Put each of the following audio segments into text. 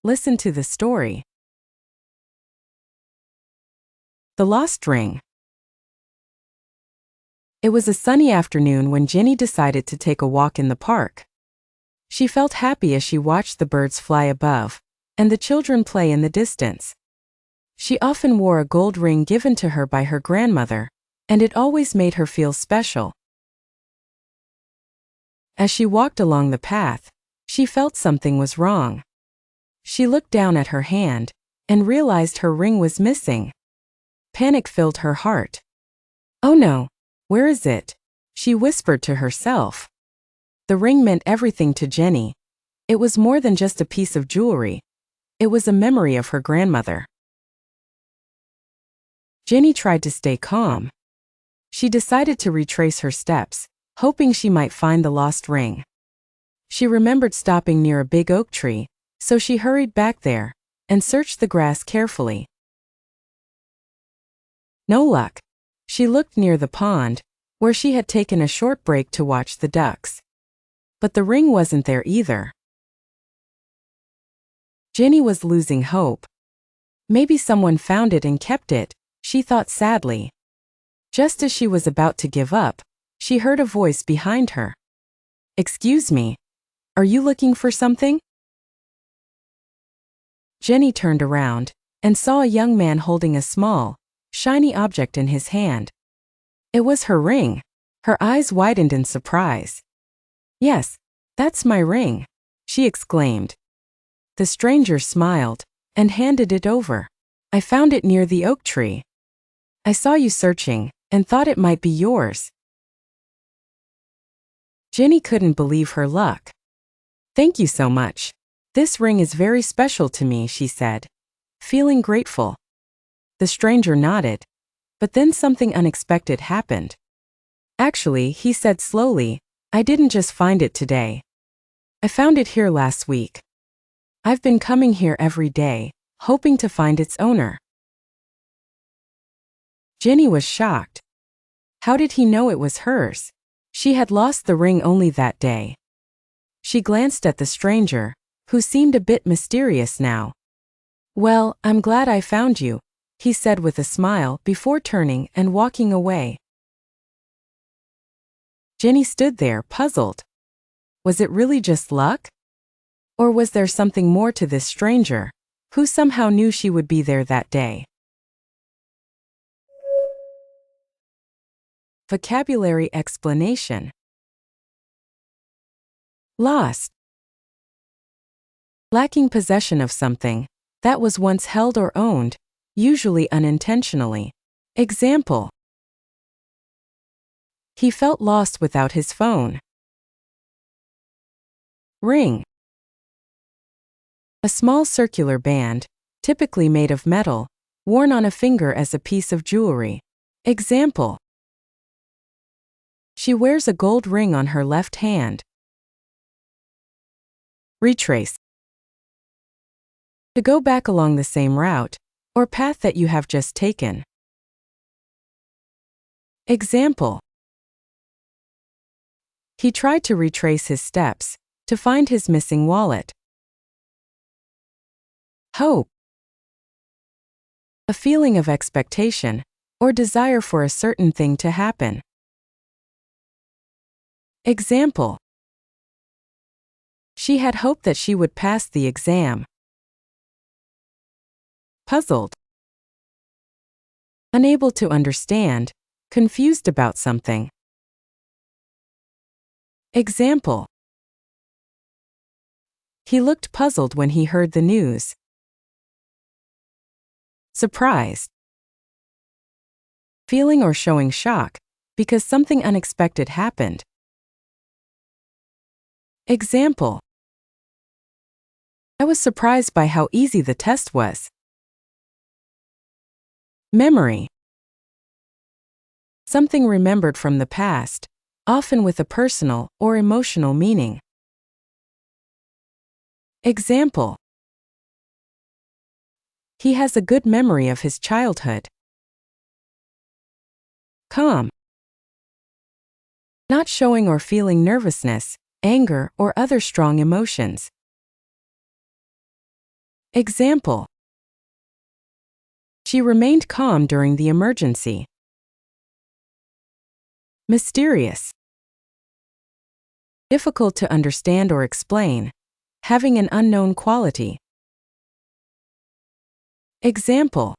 Listen to the story. The Lost Ring. It was a sunny afternoon when Ginny decided to take a walk in the park. She felt happy as she watched the birds fly above, and the children play in the distance. She often wore a gold ring given to her by her grandmother, and it always made her feel special. As she walked along the path, she felt something was wrong. She looked down at her hand, and realized her ring was missing. Panic filled her heart. "Oh no, where is it?" she whispered to herself. The ring meant everything to Jenny. It was more than just a piece of jewelry. It was a memory of her grandmother. Jenny tried to stay calm. She decided to retrace her steps, hoping she might find the lost ring. She remembered stopping near a big oak tree, so she hurried back there and searched the grass carefully. No luck. She looked near the pond, where she had taken a short break to watch the ducks. But the ring wasn't there either. Jenny was losing hope. Maybe someone found it and kept it, she thought sadly. Just as she was about to give up, she heard a voice behind her. "Excuse me, are you looking for something?" Jenny turned around and saw a young man holding a small, shiny object in his hand. It was her ring. Her eyes widened in surprise. "Yes, that's my ring," she exclaimed. The stranger smiled and handed it over. "I found it near the oak tree. I saw you searching and thought it might be yours." Jenny couldn't believe her luck. "Thank you so much. This ring is very special to me," she said, feeling grateful. The stranger nodded, but then something unexpected happened. "Actually," he said slowly, "I didn't just find it today. I found it here last week. I've been coming here every day, hoping to find its owner." Jenny was shocked. How did he know it was hers? She had lost the ring only that day. She glanced at the stranger, who seemed a bit mysterious now. "Well, I'm glad I found you," he said with a smile before turning and walking away. Jenny stood there, puzzled. Was it really just luck? Or was there something more to this stranger, who somehow knew she would be there that day? Vocabulary explanation. Lost. Lacking possession of something that was once held or owned, usually unintentionally. Example: he felt lost without his phone. Ring. A small circular band, typically made of metal, worn on a finger as a piece of jewelry. Example: she wears a gold ring on her left hand. Retrace. To go back along the same route or path that you have just taken. Example: he tried to retrace his steps to find his missing wallet. Hope. A feeling of expectation or desire for a certain thing to happen. Example: she had hoped that she would pass the exam. Puzzled. Unable to understand, confused about something. Example: he looked puzzled when he heard the news. Surprised. Feeling or showing shock because something unexpected happened. Example: I was surprised by how easy the test was. Memory. Something remembered from the past, often with a personal or emotional meaning. Example: he has a good memory of his childhood. Calm. Not showing or feeling nervousness, anger, or other strong emotions. Example. She remained calm during the emergency. Mysterious. Difficult to understand or explain, having an unknown quality. Example.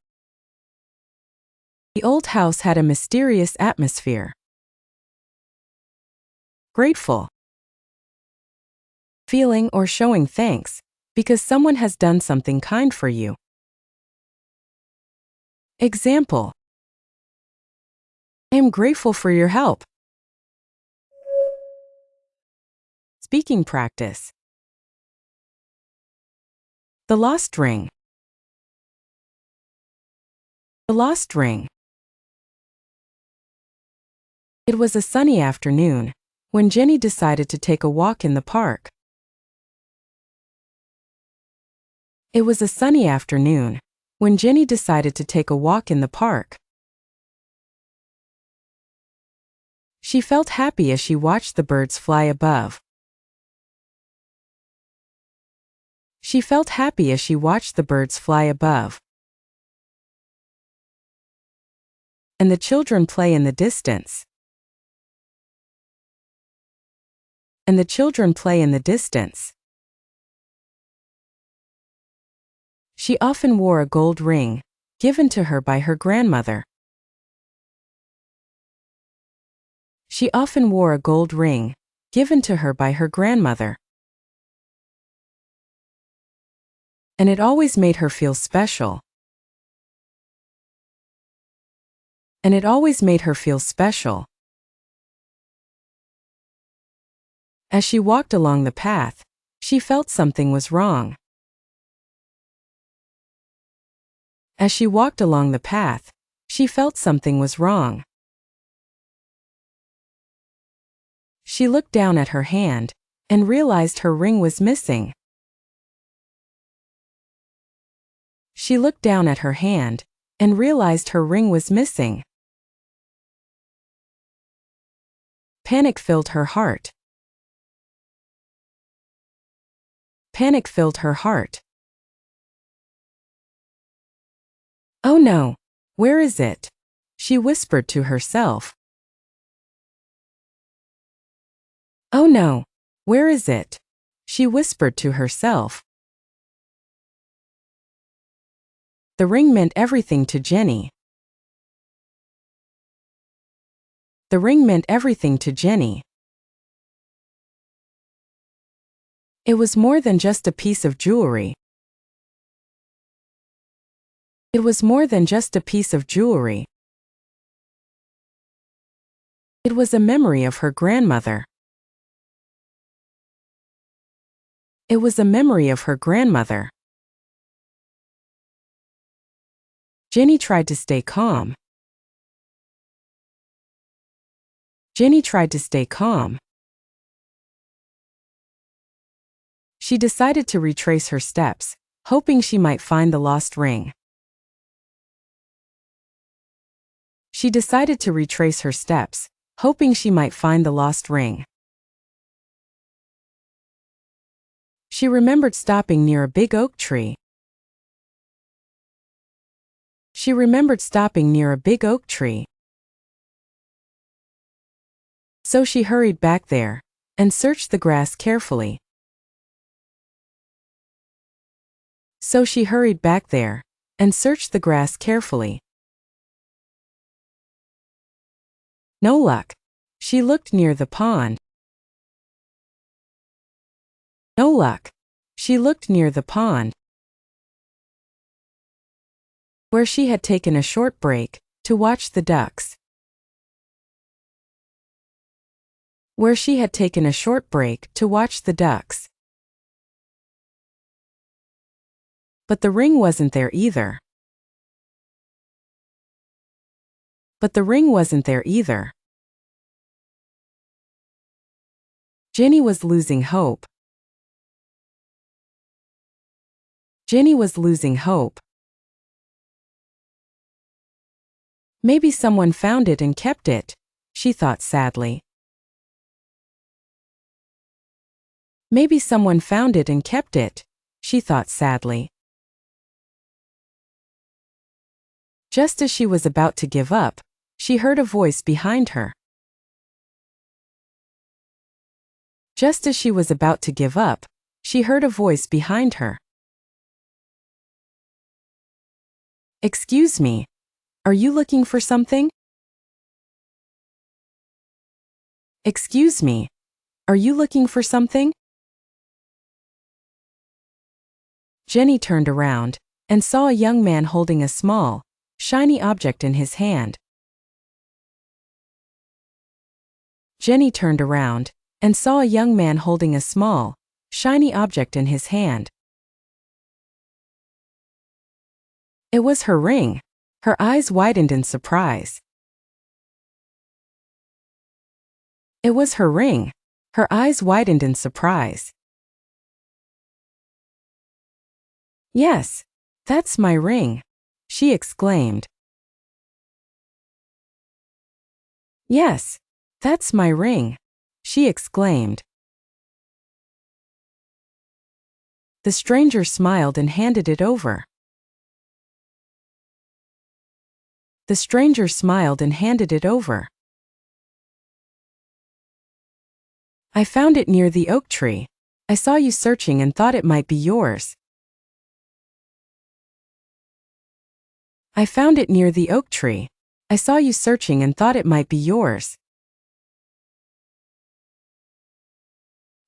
The old house had a mysterious atmosphere. Grateful. Feeling or showing thanks because someone has done something kind for you. Example. I am grateful for your help. Speaking practice. The lost ring. The lost ring. It was a sunny afternoon when Jenny decided to take a walk in the park. It was a sunny afternoon when Jenny decided to take a walk in the park. She felt happy as she watched the birds fly above. She felt happy as she watched the birds fly above. And the children play in the distance. And the children play in the distance. She often wore a gold ring, given to her by her grandmother. She often wore a gold ring, given to her by her grandmother. And it always made her feel special. And it always made her feel special. As she walked along the path, she felt something was wrong. As she walked along the path, she felt something was wrong. She looked down at her hand and realized her ring was missing. She looked down at her hand and realized her ring was missing. Panic filled her heart. Panic filled her heart. Oh no, where is it? She whispered to herself. Oh no, where is it? She whispered to herself. The ring meant everything to Jenny. The ring meant everything to Jenny. It was more than just a piece of jewelry. It was more than just a piece of jewelry. It was a memory of her grandmother. It was a memory of her grandmother. Jenny tried to stay calm. Jenny tried to stay calm. She decided to retrace her steps, hoping she might find the lost ring. She decided to retrace her steps, hoping she might find the lost ring. She remembered stopping near a big oak tree. She remembered stopping near a big oak tree. So she hurried back there and searched the grass carefully. So she hurried back there and searched the grass carefully. No luck. She looked near the pond. No luck. She looked near the pond, where she had taken a short break to watch the ducks. Where she had taken a short break to watch the ducks. But the ring wasn't there either. But the ring wasn't there either. Jenny was losing hope. Jenny was losing hope. Maybe someone found it and kept it, she thought sadly. Maybe someone found it and kept it, she thought sadly. Just as she was about to give up, she heard a voice behind her. Just as she was about to give up, she heard a voice behind her. Excuse me, are you looking for something? Excuse me, are you looking for something? Jenny turned around and saw a young man holding a small, shiny object in his hand. Jenny turned around and saw a young man holding a small, shiny object in his hand. It was her ring. Her eyes widened in surprise. It was her ring. Her eyes widened in surprise. Yes, that's my ring, she exclaimed. Yes, that's my ring, she exclaimed. The stranger smiled and handed it over. The stranger smiled and handed it over. I found it near the oak tree. I saw you searching and thought it might be yours. I found it near the oak tree. I saw you searching and thought it might be yours.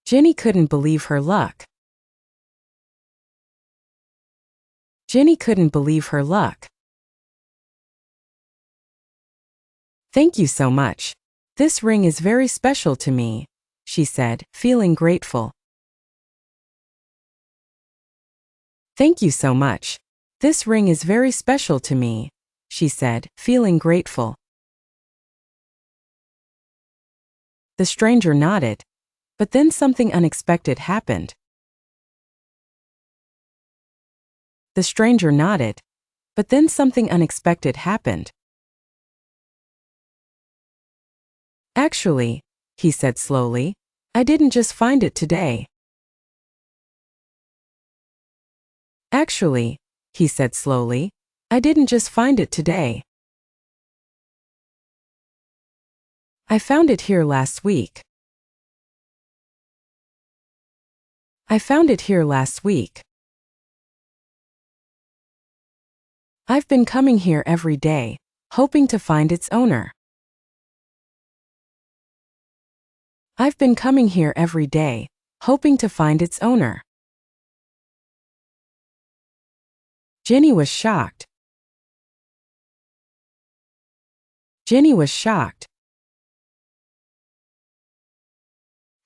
Jenny couldn't believe her luck. Jenny couldn't believe her luck. Thank you so much. This ring is very special to me, she said, feeling grateful. Thank you so much. This ring is very special to me, she said, feeling grateful. The stranger nodded, but then something unexpected happened. The stranger nodded, but then something unexpected happened. Actually, he said slowly, I didn't just find it today. Actually, he said slowly, I didn't just find it today. I found it here last week. I found it here last week. I've been coming here every day, hoping to find its owner. I've been coming here every day, hoping to find its owner. Jenny was shocked. Jenny was shocked.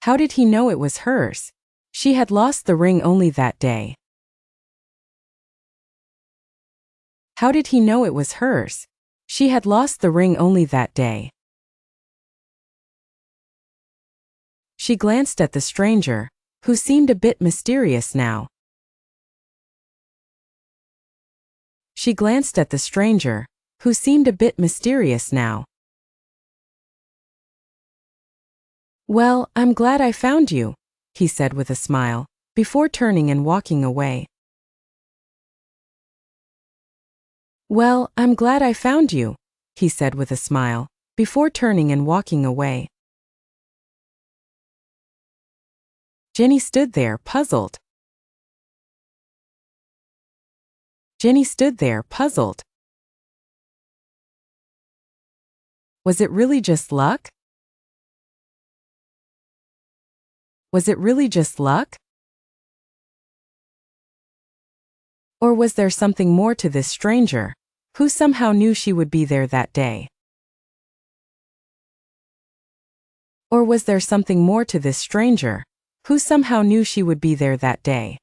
How did he know it was hers? She had lost the ring only that day. How did he know it was hers? She had lost the ring only that day. She glanced at the stranger, who seemed a bit mysterious now. She glanced at the stranger, who seemed a bit mysterious now. Well, I'm glad I found you, he said with a smile, before turning and walking away. Well, I'm glad I found you, he said with a smile, before turning and walking away. Jenny stood there, puzzled. Jenny stood there, puzzled. Was it really just luck? Was it really just luck? Or was there something more to this stranger, who somehow knew she would be there that day? Or was there something more to this stranger, who somehow knew she would be there that day?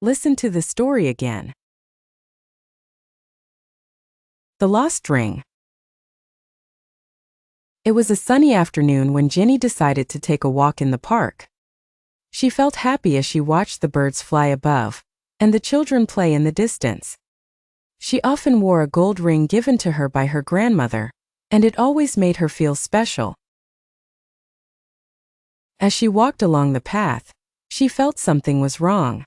Listen to the story again. The Lost Ring. It was a sunny afternoon when Jenny decided to take a walk in the park. She felt happy as she watched the birds fly above, and the children play in the distance. She often wore a gold ring given to her by her grandmother, and it always made her feel special. As she walked along the path, she felt something was wrong.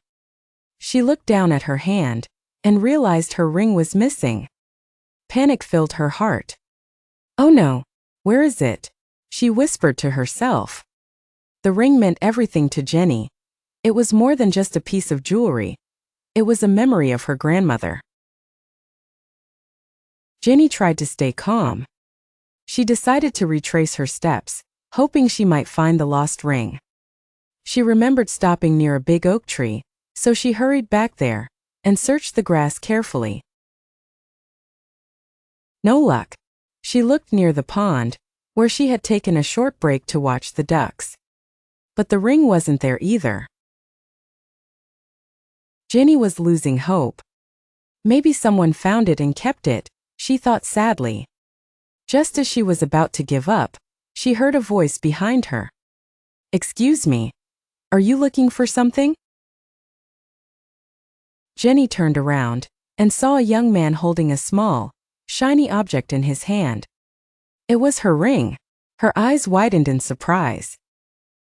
She looked down at her hand and realized her ring was missing. Panic filled her heart. Oh no, where is it? She whispered to herself. The ring meant everything to Jenny. It was more than just a piece of jewelry. It was a memory of her grandmother. Jenny tried to stay calm. She decided to retrace her steps, hoping she might find the lost ring. She remembered stopping near a big oak tree, so she hurried back there and searched the grass carefully. No luck. She looked near the pond, where she had taken a short break to watch the ducks. But the ring wasn't there either. Jenny was losing hope. Maybe someone found it and kept it, she thought sadly. Just as she was about to give up, she heard a voice behind her. Excuse me, are you looking for something? Jenny turned around and saw a young man holding a small, shiny object in his hand. It was her ring. Her eyes widened in surprise.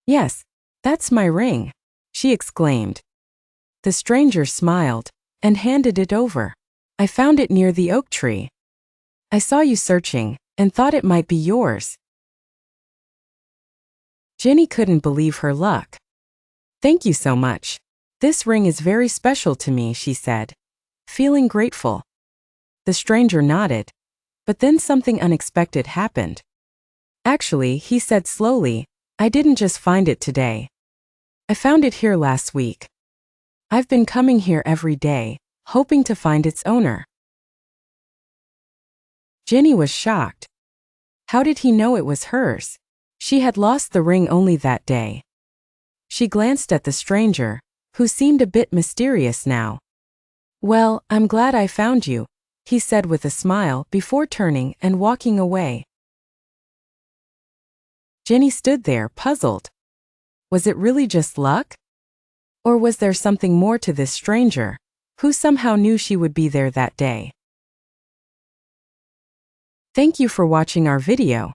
Yes, that's my ring, she exclaimed. The stranger smiled and handed it over. I found it near the oak tree. I saw you searching and thought it might be yours. Jenny couldn't believe her luck. Thank you so much. This ring is very special to me, she said, feeling grateful. The stranger nodded, but then something unexpected happened. Actually, he said slowly, I didn't just find it today. I found it here last week. I've been coming here every day, hoping to find its owner. Jenny was shocked. How did he know it was hers? She had lost the ring only that day. She glanced at the stranger, who seemed a bit mysterious now. Well, I'm glad I found you, he said with a smile before turning and walking away. Jenny stood there, puzzled. Was it really just luck? Or was there something more to this stranger, who somehow knew she would be there that day? Thank you for watching our video.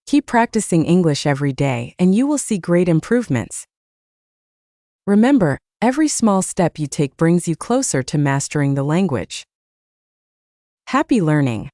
Keep practicing English every day and you will see great improvements. Remember, every small step you take brings you closer to mastering the language. Happy learning!